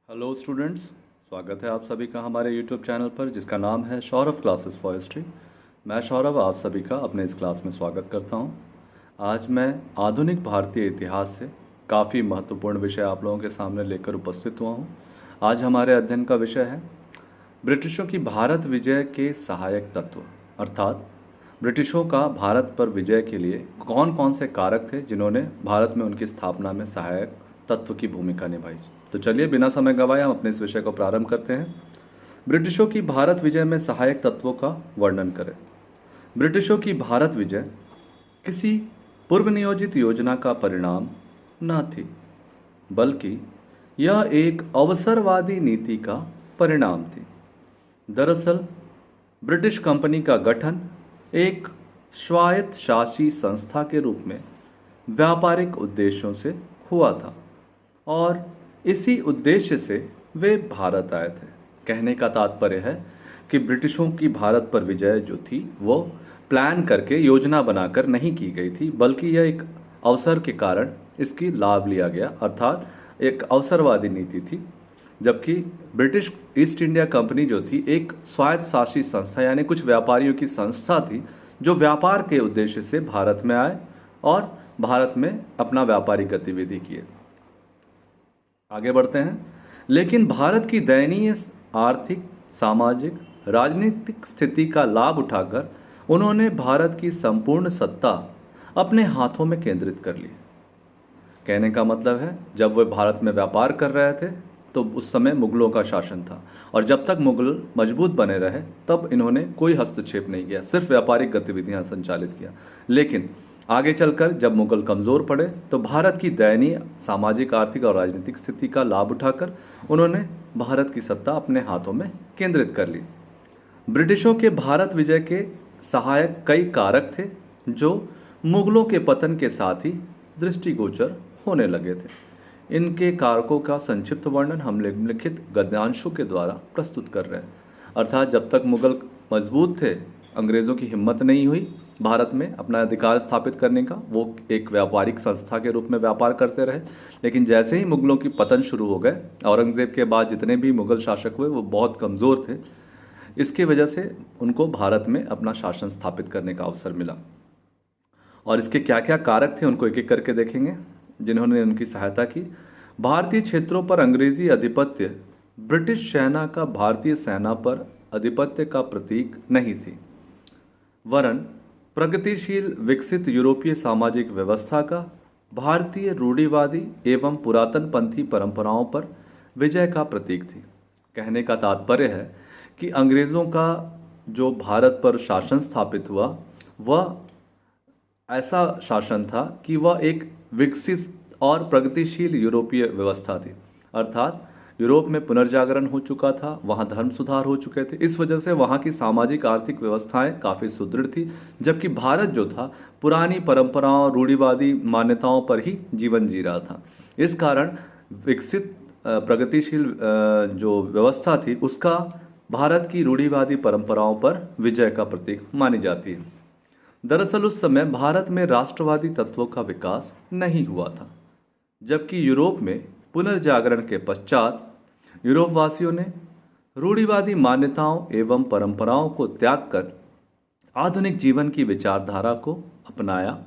Hello students, स्वागत है आप सभी का हमारे यूट्यूब चैनल पर जिसका नाम है सौरभ क्लासेस फॉर हिस्ट्री। मैं सौरभ आप सभी का अपने इस क्लास में स्वागत करता हूं। आज मैं आधुनिक भारतीय इतिहास से काफ़ी महत्वपूर्ण विषय आप लोगों के सामने लेकर उपस्थित हुआ हूं। आज हमारे अध्ययन का विषय है ब्रिटिशों की भारत विजय के सहायक तत्व, अर्थात ब्रिटिशों का भारत पर विजय के लिए कौन कौन से कारक थे जिन्होंने भारत में उनकी स्थापना में सहायक तत्व की भूमिका निभाई। तो चलिए बिना समय गंवाए हम अपने इस विषय को प्रारंभ करते हैं। ब्रिटिशों की भारत विजय में सहायक तत्वों का वर्णन करें। ब्रिटिशों की भारत विजय किसी पूर्व नियोजित योजना का परिणाम न थी, बल्कि यह एक अवसरवादी नीति का परिणाम थी। दरअसल ब्रिटिश कंपनी का गठन एक स्वायत्त शासी संस्था के रूप में व्यापारिक उद्देश्यों से हुआ था और इसी उद्देश्य से वे भारत आए थे। कहने का तात्पर्य है कि ब्रिटिशों की भारत पर विजय जो थी वो प्लान करके योजना बनाकर नहीं की गई थी, बल्कि यह एक अवसर के कारण इसकी लाभ लिया गया, अर्थात एक अवसरवादी नीति थी। जबकि ब्रिटिश ईस्ट इंडिया कंपनी जो थी एक स्वायत्त शासी संस्था यानी कुछ व्यापारियों की संस्था थी जो व्यापार के उद्देश्य से भारत में आए और भारत में अपना व्यापारिक गतिविधि किए। आगे बढ़ते हैं। लेकिन भारत की दयनीय आर्थिक, सामाजिक, राजनीतिक स्थिति का लाभ उठाकर उन्होंने भारत की संपूर्ण सत्ता अपने हाथों में केंद्रित कर ली। कहने का मतलब है जब वे भारत में व्यापार कर रहे थे तो उस समय मुगलों का शासन था और जब तक मुगल मजबूत बने रहे तब इन्होंने कोई हस्तक्षेप नहीं किया, सिर्फ व्यापारिक गतिविधियां संचालित किया। लेकिन आगे चलकर जब मुगल कमज़ोर पड़े तो भारत की दयनीय सामाजिक, आर्थिक और राजनीतिक स्थिति का लाभ उठाकर उन्होंने भारत की सत्ता अपने हाथों में केंद्रित कर ली। ब्रिटिशों के भारत विजय के सहायक कई कारक थे जो मुगलों के पतन के साथ ही दृष्टिगोचर होने लगे थे। इनके कारकों का संक्षिप्त वर्णन हम निम्नलिखित गद्यांशों के द्वारा प्रस्तुत कर रहे हैं। अर्थात जब तक मुगल मजबूत थे, अंग्रेज़ों की हिम्मत नहीं हुई भारत में अपना अधिकार स्थापित करने का। वो एक व्यापारिक संस्था के रूप में व्यापार करते रहे। लेकिन जैसे ही मुगलों की पतन शुरू हो गए, औरंगज़ेब के बाद जितने भी मुगल शासक हुए वो बहुत कमज़ोर थे। इसकी वजह से उनको भारत में अपना शासन स्थापित करने का अवसर मिला। और इसके क्या क्या कारक थे उनको एक एक करके देखेंगे जिन्होंने उनकी सहायता की। भारतीय क्षेत्रों पर अंग्रेजी आधिपत्य ब्रिटिश सेना का भारतीय सेना पर आधिपत्य का प्रतीक नहीं थी, वरन प्रगतिशील विकसित यूरोपीय सामाजिक व्यवस्था का भारतीय रूढ़िवादी एवं पुरातनपंथी परंपराओं पर विजय का प्रतीक थी। कहने का तात्पर्य है कि अंग्रेज़ों का जो भारत पर शासन स्थापित हुआ वह ऐसा शासन था कि वह एक विकसित और प्रगतिशील यूरोपीय व्यवस्था थी, अर्थात यूरोप में पुनर्जागरण हो चुका था, वहाँ धर्म सुधार हो चुके थे। इस वजह से वहाँ की सामाजिक आर्थिक व्यवस्थाएं काफ़ी सुदृढ़ थी, जबकि भारत जो था पुरानी परंपराओं, रूढ़िवादी मान्यताओं पर ही जीवन जी रहा था। इस कारण विकसित प्रगतिशील जो व्यवस्था थी उसका भारत की रूढ़िवादी परंपराओं पर विजय का प्रतीक मानी जाती है। दरअसल उस समय भारत में राष्ट्रवादी तत्वों का विकास नहीं हुआ था, जबकि यूरोप में पुनर्जागरण के पश्चात यूरोपवासियों ने रूढ़िवादी मान्यताओं एवं परंपराओं को त्याग कर आधुनिक जीवन की विचारधारा को अपनाया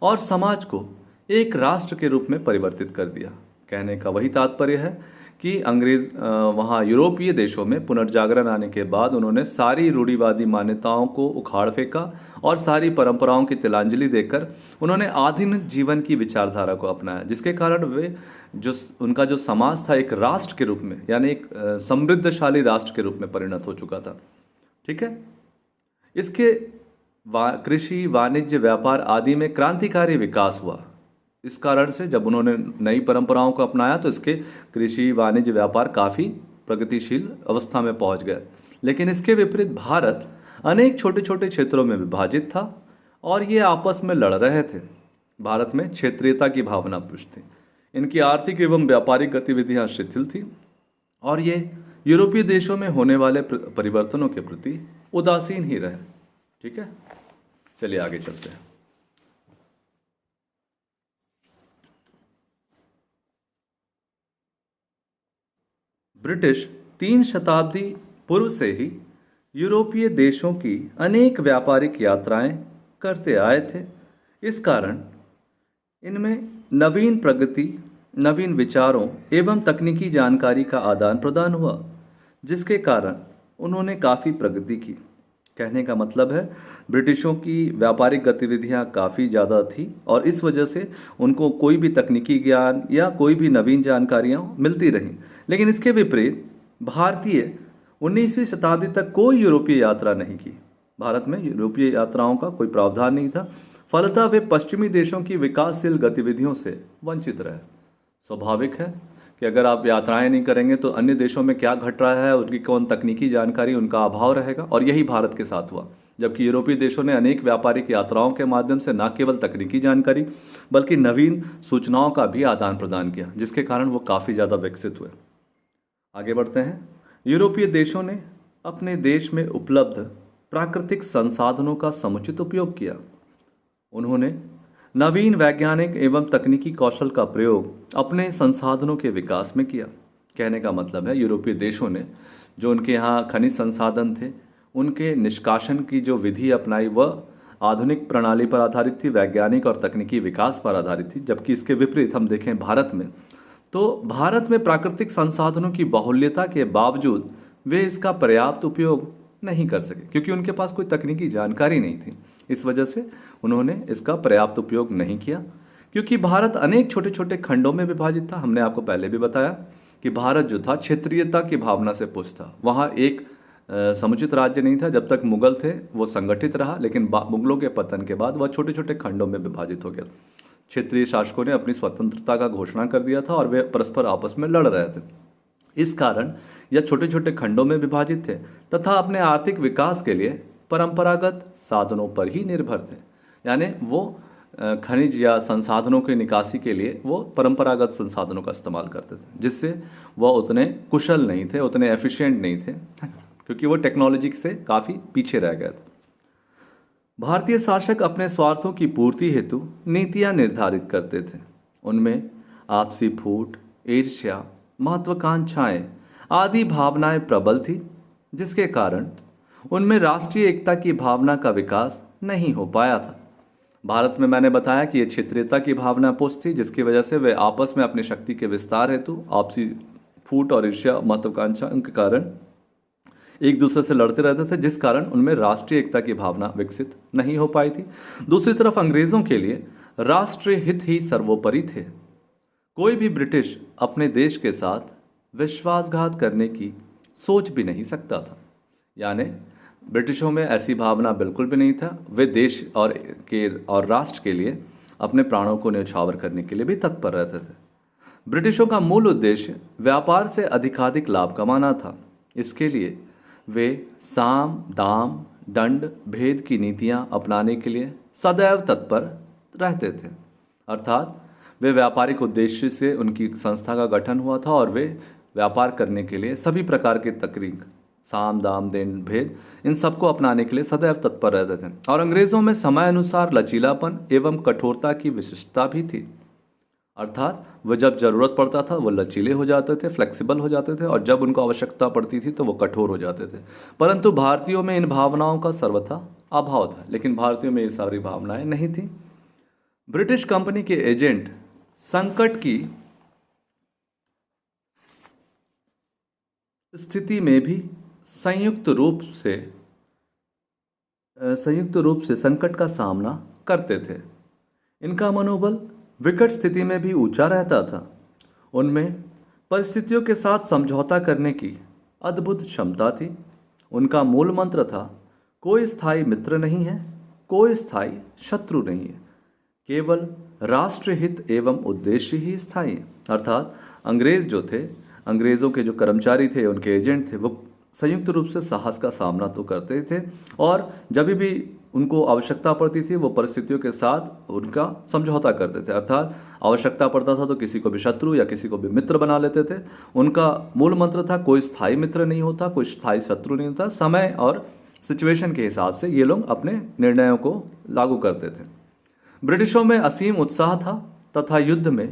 और समाज को एक राष्ट्र के रूप में परिवर्तित कर दिया। कहने का वही तात्पर्य है कि अंग्रेज वहाँ यूरोपीय देशों में पुनर्जागरण आने के बाद उन्होंने सारी रूढ़िवादी मान्यताओं को उखाड़ फेंका और सारी परंपराओं की तिलांजलि देकर उन्होंने आधुनिक जीवन की विचारधारा को अपनाया, जिसके कारण वे उनका जो समाज था एक राष्ट्र के रूप में यानी एक समृद्धशाली राष्ट्र के रूप में परिणत हो चुका था। ठीक है। इसके कृषि, वाणिज्य, व्यापार आदि में क्रांतिकारी विकास हुआ। इस कारण से जब उन्होंने नई परंपराओं को अपनाया तो इसके कृषि, वाणिज्य, व्यापार काफ़ी प्रगतिशील अवस्था में पहुंच गए। लेकिन इसके विपरीत भारत अनेक छोटे छोटे क्षेत्रों में विभाजित था और ये आपस में लड़ रहे थे। भारत में क्षेत्रीयता की भावना पुष्ट थी। इनकी आर्थिक एवं व्यापारिक गतिविधियां शिथिल थी और ये यूरोपीय देशों में होने वाले परिवर्तनों के प्रति उदासीन ही रहे। ठीक है, चलिए आगे चलते हैं। ब्रिटिश 3 शताब्दी पूर्व से ही यूरोपीय देशों की अनेक व्यापारिक यात्राएं करते आए थे। इस कारण इनमें नवीन प्रगति, नवीन विचारों एवं तकनीकी जानकारी का आदान प्रदान हुआ, जिसके कारण उन्होंने काफ़ी प्रगति की। कहने का मतलब है ब्रिटिशों की व्यापारिक गतिविधियां काफ़ी ज़्यादा थी और इस वजह से उनको कोई भी तकनीकी ज्ञान या कोई भी नवीन जानकारियां मिलती रहीं। लेकिन इसके विपरीत भारतीय 19वीं शताब्दी तक कोई यूरोपीय यात्रा नहीं की। भारत में यूरोपीय यात्राओं का कोई प्रावधान नहीं था। फलतः वे पश्चिमी देशों की विकासशील गतिविधियों से वंचित रहे। स्वाभाविक है कि अगर आप यात्राएं नहीं करेंगे तो अन्य देशों में क्या घट रहा है, उनकी कौन तकनीकी जानकारी, उनका अभाव रहेगा। और यही भारत के साथ हुआ, जबकि यूरोपीय देशों ने अनेक व्यापारिक यात्राओं के माध्यम से न केवल तकनीकी जानकारी बल्कि नवीन सूचनाओं का भी आदान प्रदान किया, जिसके कारण वो काफ़ी ज़्यादा विकसित हुए। आगे बढ़ते हैं। यूरोपीय देशों ने अपने देश में उपलब्ध प्राकृतिक संसाधनों का समुचित उपयोग किया। उन्होंने नवीन वैज्ञानिक एवं तकनीकी कौशल का प्रयोग अपने संसाधनों के विकास में किया। कहने का मतलब है यूरोपीय देशों ने जो उनके यहाँ खनिज संसाधन थे, उनके निष्कासन की जो विधि अपनाई वह आधुनिक प्रणाली पर आधारित थी, वैज्ञानिक और तकनीकी विकास पर आधारित थी। जबकि इसके विपरीत हम देखें भारत में, तो भारत में प्राकृतिक संसाधनों की बाहुल्यता के बावजूद वे इसका पर्याप्त उपयोग नहीं कर सके, क्योंकि उनके पास कोई तकनीकी जानकारी नहीं थी। इस वजह से उन्होंने इसका पर्याप्त उपयोग नहीं किया। क्योंकि भारत अनेक छोटे छोटे खंडों में विभाजित था। हमने आपको पहले भी बताया कि भारत जो था क्षेत्रीयता की भावना से पुष्ट था। वहाँ एक समुचित राज्य नहीं था। जब तक मुगल थे वो संगठित रहा, लेकिन मुगलों के पतन के बाद वह छोटे छोटे खंडों में विभाजित हो गया। क्षेत्रीय शासकों ने अपनी स्वतंत्रता का घोषणा कर दिया था और वे परस्पर आपस में लड़ रहे थे। इस कारण यह छोटे छोटे खंडों में विभाजित थे तथा अपने आर्थिक विकास के लिए परंपरागत साधनों पर ही निर्भर थे। यानी वो खनिज या संसाधनों की निकासी के लिए वो परंपरागत संसाधनों का इस्तेमाल करते थे, जिससे वह उतने कुशल नहीं थे, उतने एफिशिएंट नहीं थे, क्योंकि वो टेक्नोलॉजी से काफ़ी पीछे रह गए थे। भारतीय शासक अपने स्वार्थों की पूर्ति हेतु नीतियां निर्धारित करते थे। उनमें आपसी फूट, ईर्ष्या, महत्वाकांक्षाएं आदि भावनाएं प्रबल थी, जिसके कारण उनमें राष्ट्रीय एकता की भावना का विकास नहीं हो पाया था। भारत में मैंने बताया कि यह क्षेत्रीयता की भावना पुष्ट थी, जिसकी वजह से वे आपस में अपनी शक्ति के विस्तार हेतु आपसी फूट और ईर्ष्या, महत्वाकांक्षा के कारण एक दूसरे से लड़ते रहते थे, जिस कारण उनमें राष्ट्रीय एकता की भावना विकसित नहीं हो पाई थी। दूसरी तरफ अंग्रेजों के लिए राष्ट्रीय हित ही सर्वोपरि थे। कोई भी ब्रिटिश अपने देश के साथ विश्वासघात करने की सोच भी नहीं सकता था। यानी ब्रिटिशों में ऐसी भावना बिल्कुल भी नहीं था। वे देश और राष्ट्र के लिए अपने प्राणों को न्यौछावर करने के लिए भी तत्पर रहते थे। ब्रिटिशों का मूल उद्देश्य व्यापार से अधिकाधिक लाभ कमाना था। इसके लिए वे साम, दाम, दंड, भेद की नीतियां अपनाने के लिए सदैव तत्पर रहते थे। अर्थात वे व्यापारिक उद्देश्य से उनकी संस्था का गठन हुआ था और वे व्यापार करने के लिए सभी प्रकार के तकनीक, साम, दाम, दंड, भेद, इन सबको अपनाने के लिए सदैव तत्पर रहते थे। और अंग्रेजों में समय अनुसार लचीलापन एवं कठोरता की विशिष्टता भी थी। अर्थात वह जब जरूरत पड़ता था वो लचीले हो जाते थे, फ्लेक्सिबल हो जाते थे, और जब उनको आवश्यकता पड़ती थी तो वो कठोर हो जाते थे। परंतु भारतीयों में इन भावनाओं का सर्वथा अभाव था। लेकिन भारतीयों में ये सारी भावनाएं नहीं थी। ब्रिटिश कंपनी के एजेंट संकट की स्थिति में भी संयुक्त रूप से संकट का सामना करते थे। इनका मनोबल विकट स्थिति में भी ऊंचा रहता था। उनमें परिस्थितियों के साथ समझौता करने की अद्भुत क्षमता थी। उनका मूल मंत्र था, कोई स्थायी मित्र नहीं है, कोई स्थायी शत्रु नहीं है, केवल राष्ट्रहित एवं उद्देश्य ही स्थायी है। अर्थात अंग्रेज जो थे, अंग्रेज़ों के जो कर्मचारी थे, उनके एजेंट थे, वो संयुक्त रूप से साहस का सामना तो करते थे और जब भी उनको आवश्यकता पड़ती थी वो परिस्थितियों के साथ उनका समझौता करते थे। अर्थात आवश्यकता पड़ता था तो किसी को भी शत्रु या किसी को भी मित्र बना लेते थे। उनका मूल मंत्र था, कोई स्थायी मित्र नहीं होता, कोई स्थायी शत्रु नहीं होता। समय और सिचुएशन के हिसाब से ये लोग अपने निर्णयों को लागू करते थे। ब्रिटिशों में असीम उत्साह था तथा युद्ध में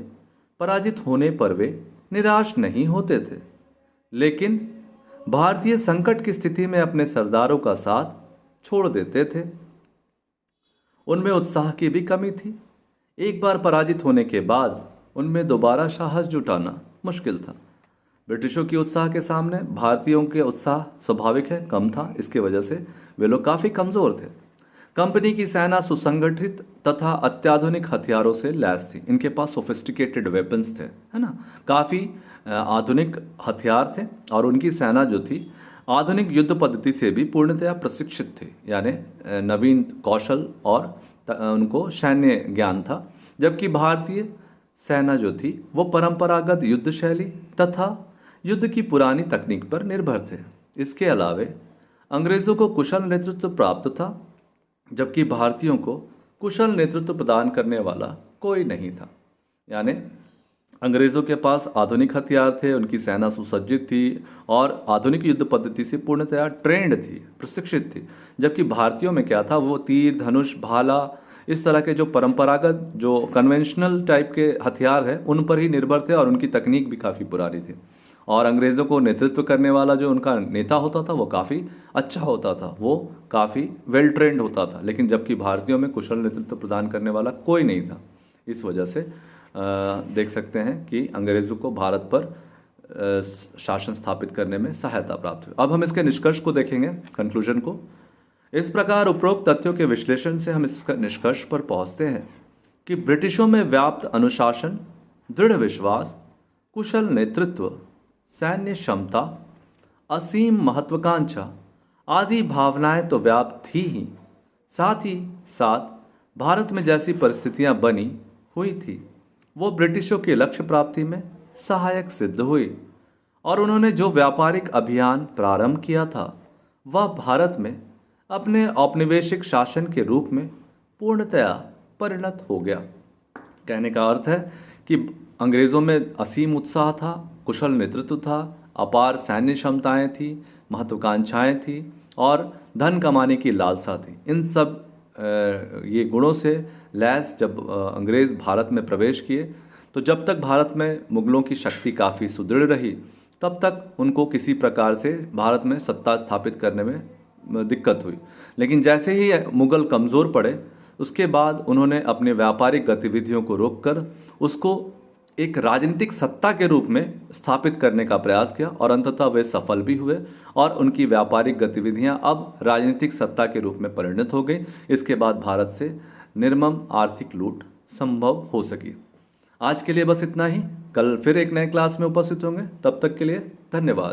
पराजित होने पर वे निराश नहीं होते थे। लेकिन भारतीय संकट की स्थिति में अपने सरदारों का साथ छोड़ देते थे। उनमें उत्साह की भी कमी थी। एक बार पराजित होने के बाद उनमें दोबारा साहस जुटाना मुश्किल था। ब्रिटिशों की उत्साह के सामने भारतीयों के उत्साह स्वाभाविक है कम था। इसके वजह से वे लोग काफ़ी कमज़ोर थे। कंपनी की सेना सुसंगठित तथा अत्याधुनिक हथियारों से लैस थी। इनके पास सोफिस्टिकेटेड वेपन्स थे, है ना, काफ़ी आधुनिक हथियार थे। और उनकी सेना जो थी आधुनिक युद्ध पद्धति से भी पूर्णतया प्रशिक्षित थी, यानी नवीन कौशल और उनको सैन्य ज्ञान था। जबकि भारतीय सेना जो थी वो परंपरागत युद्ध शैली तथा युद्ध की पुरानी तकनीक पर निर्भर थे। इसके अलावे अंग्रेज़ों को कुशल नेतृत्व प्राप्त था, जबकि भारतीयों को कुशल नेतृत्व प्रदान करने वाला कोई नहीं था। यानी अंग्रेज़ों के पास आधुनिक हथियार थे, उनकी सेना सुसज्जित थी और आधुनिक युद्ध पद्धति से पूर्णतया ट्रेंड थी, प्रशिक्षित थी। जबकि भारतीयों में क्या था, वो तीर, धनुष, भाला, इस तरह के जो परंपरागत जो कन्वेंशनल टाइप के हथियार है उन पर ही निर्भर थे और उनकी तकनीक भी काफ़ी पुरानी थी। और अंग्रेज़ों को नेतृत्व करने वाला जो उनका नेता होता था वो काफ़ी अच्छा होता था, वो काफ़ी वेल ट्रेंड होता था। लेकिन जबकि भारतीयों में कुशल नेतृत्व प्रदान करने वाला कोई नहीं था। इस वजह से देख सकते हैं कि अंग्रेज़ों को भारत पर शासन स्थापित करने में सहायता प्राप्त हुई। अब हम इसके निष्कर्ष को देखेंगे, कंक्लूजन को। इस प्रकार उपरोक्त तथ्यों के विश्लेषण से हम इस निष्कर्ष पर पहुंचते हैं कि ब्रिटिशों में व्याप्त अनुशासन, दृढ़ विश्वास, कुशल नेतृत्व, सैन्य क्षमता, असीम महत्वाकांक्षा आदि भावनाएं तो व्याप्त थी ही, साथ ही साथ भारत में जैसी परिस्थितियां बनी हुई थी वो ब्रिटिशों के लक्ष्य प्राप्ति में सहायक सिद्ध हुई। और उन्होंने जो व्यापारिक अभियान प्रारंभ किया था वह भारत में अपने औपनिवेशिक शासन के रूप में पूर्णतया परिणत हो गया। कहने का अर्थ है कि अंग्रेज़ों में असीम उत्साह था, कुशल नेतृत्व था, अपार सैन्य क्षमताएं थी, महत्वाकांक्षाएं थी और धन कमाने की लालसा थी। इन सब ये गुणों से लैस जब अंग्रेज़ भारत में प्रवेश किए तो जब तक भारत में मुगलों की शक्ति काफ़ी सुदृढ़ रही तब तक उनको किसी प्रकार से भारत में सत्ता स्थापित करने में दिक्कत हुई। लेकिन जैसे ही मुगल कमज़ोर पड़े उसके बाद उन्होंने अपने व्यापारिक गतिविधियों को रोककर उसको एक राजनीतिक सत्ता के रूप में स्थापित करने का प्रयास किया और अंततः वे सफल भी हुए और उनकी व्यापारिक गतिविधियां अब राजनीतिक सत्ता के रूप में परिणत हो गई। इसके बाद भारत से निर्मम आर्थिक लूट संभव हो सकी। आज के लिए बस इतना ही। कल फिर एक नए क्लास में उपस्थित होंगे। तब तक के लिए धन्यवाद।